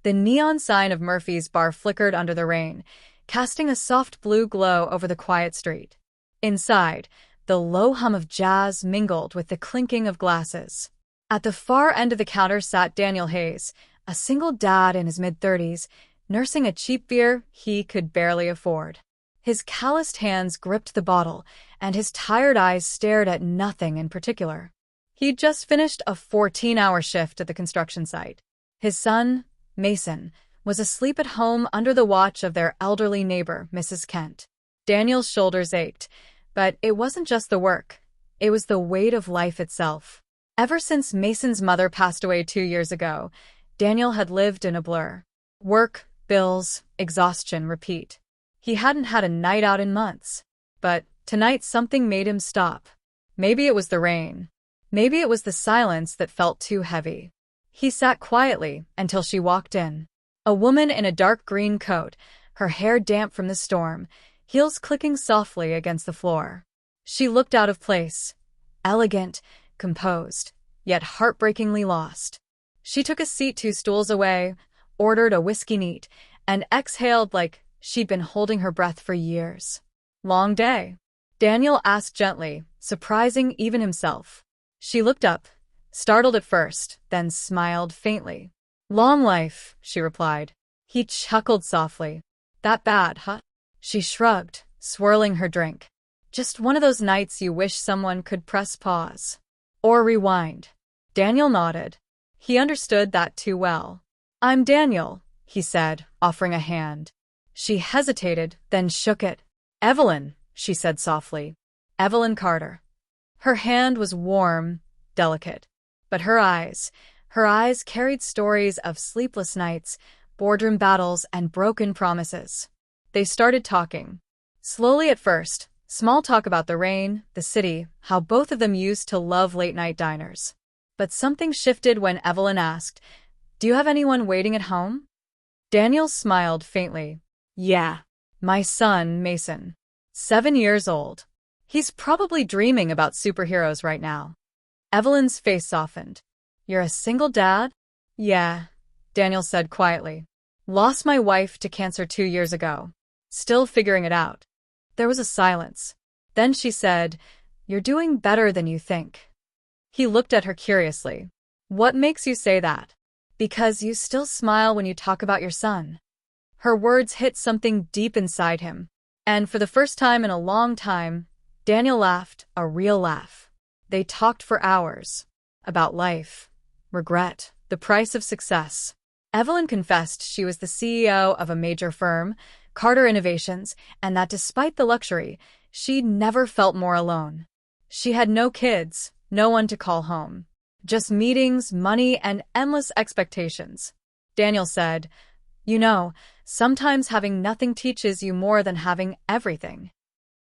The neon sign of Murphy's bar flickered under the rain, casting a soft blue glow over the quiet street. Inside, the low hum of jazz mingled with the clinking of glasses. At the far end of the counter sat Daniel Hayes, a single dad in his mid-30s, nursing a cheap beer he could barely afford. His calloused hands gripped the bottle, and his tired eyes stared at nothing in particular. He'd just finished a 14-hour shift at the construction site. His son, Mason, was asleep at home under the watch of their elderly neighbor, Mrs. Kent. Daniel's shoulders ached, but it wasn't just the work. It was the weight of life itself. Ever since Mason's mother passed away 2 years ago, Daniel had lived in a blur. Work, bills, exhaustion, repeat. He hadn't had a night out in months. But tonight something made him stop. Maybe it was the rain. Maybe it was the silence that felt too heavy. He sat quietly until she walked in. A woman in a dark green coat, her hair damp from the storm, heels clicking softly against the floor. She looked out of place, elegant, composed, yet heartbreakingly lost. She took a seat 2 stools away, ordered a whiskey neat, and exhaled like she'd been holding her breath for years. "Long day?" Daniel asked gently, surprising even himself. She looked up, startled at first, then smiled faintly. "Long life," she replied. He chuckled softly. "That bad, huh?" She shrugged, swirling her drink. "Just one of those nights you wish someone could press pause. Or rewind." Daniel nodded. He understood that too well. "I'm Daniel," he said, offering a hand. She hesitated, then shook it. "Evelyn," she said softly. "Evelyn Carter." Her hand was warm, delicate. But her eyes carried stories of sleepless nights, boardroom battles, and broken promises. They started talking. Slowly at first, small talk about the rain, the city, how both of them used to love late-night diners. But something shifted when Evelyn asked, "Do you have anyone waiting at home?" Daniel smiled faintly. "Yeah. My son, Mason. 7 years old. He's probably dreaming about superheroes right now." Evelyn's face softened. "You're a single dad?" "Yeah," Daniel said quietly. "Lost my wife to cancer 2 years ago. Still figuring it out." There was a silence. Then she said, "You're doing better than you think." He looked at her curiously. "What makes you say that?" "Because you still smile when you talk about your son." Her words hit something deep inside him. And for the first time in a long time, Daniel laughed, a real laugh. They talked for hours. About life, regret, the price of success. Evelyn confessed she was the CEO of a major firm, Carter Innovations, and that despite the luxury, she'd never felt more alone. She had no kids, no one to call home. Just meetings, money, and endless expectations. Daniel said, "You know, sometimes having nothing teaches you more than having everything."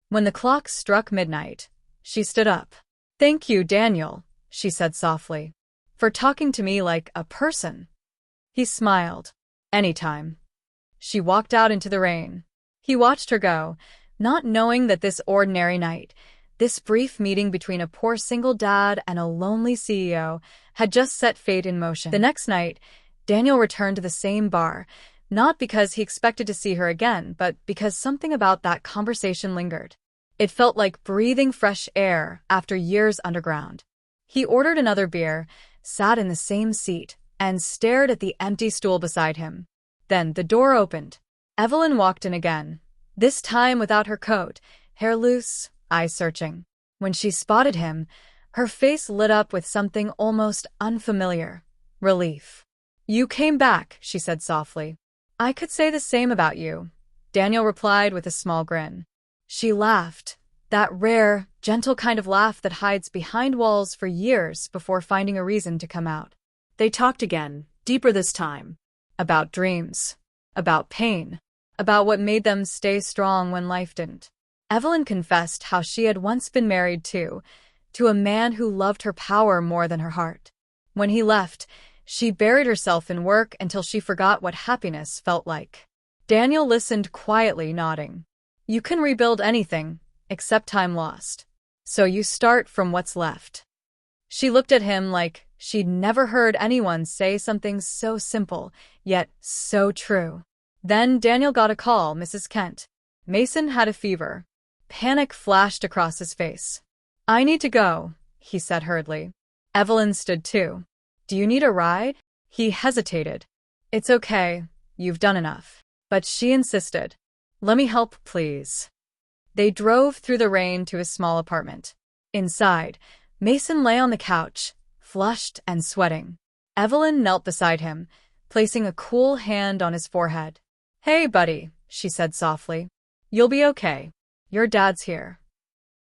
When the clock struck midnight, she stood up. "Thank you, Daniel," she said softly, "for talking to me like a person." He smiled. "Anytime." She walked out into the rain. He watched her go, not knowing that this ordinary night, this brief meeting between a poor single dad and a lonely CEO, had just set fate in motion. The next night, Daniel returned to the same bar, not because he expected to see her again, but because something about that conversation lingered. It felt like breathing fresh air after years underground. He ordered another beer, sat in the same seat, and stared at the empty stool beside him. Then the door opened. Evelyn walked in again, this time without her coat, hair loose, eyes searching. When she spotted him, her face lit up with something almost unfamiliar. Relief. "You came back," she said softly. "I could say the same about you," Daniel replied with a small grin. She laughed, that rare, gentle kind of laugh that hides behind walls for years before finding a reason to come out. They talked again, deeper this time. About dreams. About pain. About what made them stay strong when life didn't. Evelyn confessed how she had once been married to a man who loved her power more than her heart. When he left, she buried herself in work until she forgot what happiness felt like. Daniel listened quietly, nodding. "You can rebuild anything, except time lost. So you start from what's left." She looked at him like she'd never heard anyone say something so simple, yet so true. Then Daniel got a call, Mrs. Kent. Mason had a fever. Panic flashed across his face. I need to go, he said hurriedly. Evelyn stood too. Do you need a ride? He hesitated. It's okay, you've done enough. But she insisted. Let me help, please. They drove through the rain to his small apartment. Inside, Mason lay on the couch, flushed and sweating. Evelyn knelt beside him, placing a cool hand on his forehead. Hey, buddy, she said softly. You'll be okay. Your dad's here.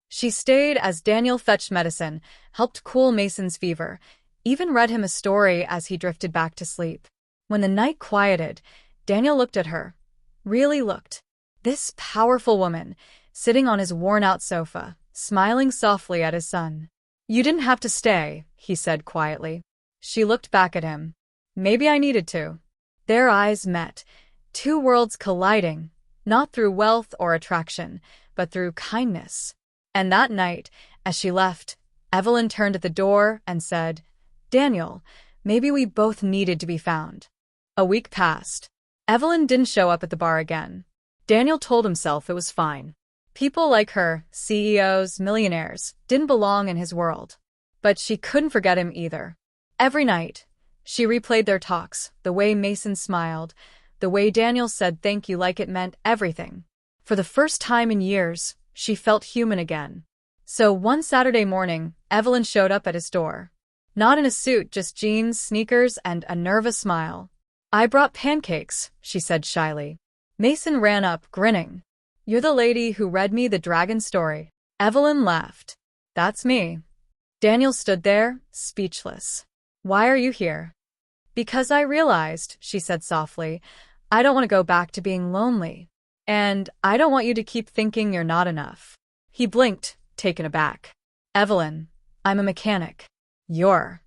She stayed as Daniel fetched medicine, helped cool Mason's fever, even read him a story as he drifted back to sleep. When the night quieted, Daniel looked at her. Really looked. This powerful woman, sitting on his worn-out sofa, smiling softly at his son. You didn't have to stay, he said quietly. She looked back at him. Maybe I needed to. Their eyes met, two worlds colliding, not through wealth or attraction, but through kindness. And that night, as she left, Evelyn turned at the door and said, Daniel, maybe we both needed to be found. A week passed. Evelyn didn't show up at the bar again. Daniel told himself it was fine. People like her, CEOs, millionaires, didn't belong in his world. But she couldn't forget him either. Every night, she replayed their talks, the way Mason smiled, the way Daniel said thank you like it meant everything. For the first time in years, she felt human again. So one Saturday morning, Evelyn showed up at his door. Not in a suit, just jeans, sneakers, and a nervous smile. I brought pancakes, she said shyly. Mason ran up, grinning. You're the lady who read me the dragon story. Evelyn laughed. That's me. Daniel stood there, speechless. Why are you here? Because I realized, she said softly, I don't want to go back to being lonely. And I don't want you to keep thinking you're not enough. He blinked, taken aback. Evelyn, I'm a mechanic. You're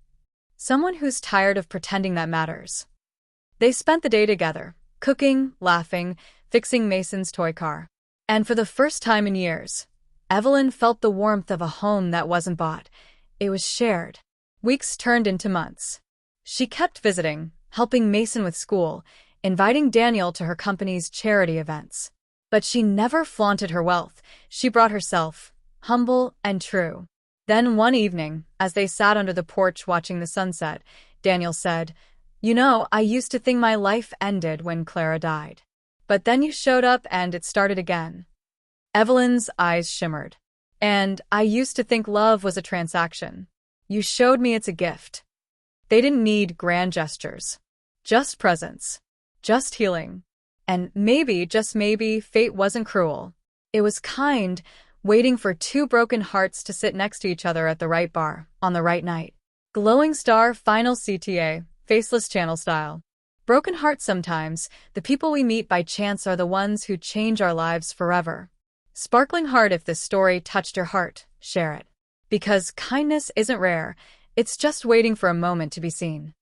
someone who's tired of pretending that matters. They spent the day together, cooking, laughing, fixing Mason's toy car. And for the first time in years, Evelyn felt the warmth of a home that wasn't bought. It was shared. Weeks turned into months. She kept visiting, helping Mason with school, inviting Daniel to her company's charity events. But she never flaunted her wealth. She brought herself, humble and true. Then one evening, as they sat under the porch watching the sunset, Daniel said, You know, I used to think my life ended when Clara died. But then you showed up and it started again. Evelyn's eyes shimmered. And I used to think love was a transaction. You showed me it's a gift. They didn't need grand gestures. Just presence. Just healing. And maybe, just maybe, fate wasn't cruel. It was kind, waiting for two broken hearts to sit next to each other at the right bar, on the right night. Glowing Star Final CTA, Faceless Channel Style. Broken hearts sometimes, the people we meet by chance are the ones who change our lives forever. Sparkling Heart, if this story touched your heart, share it. Because kindness isn't rare, it's just waiting for a moment to be seen.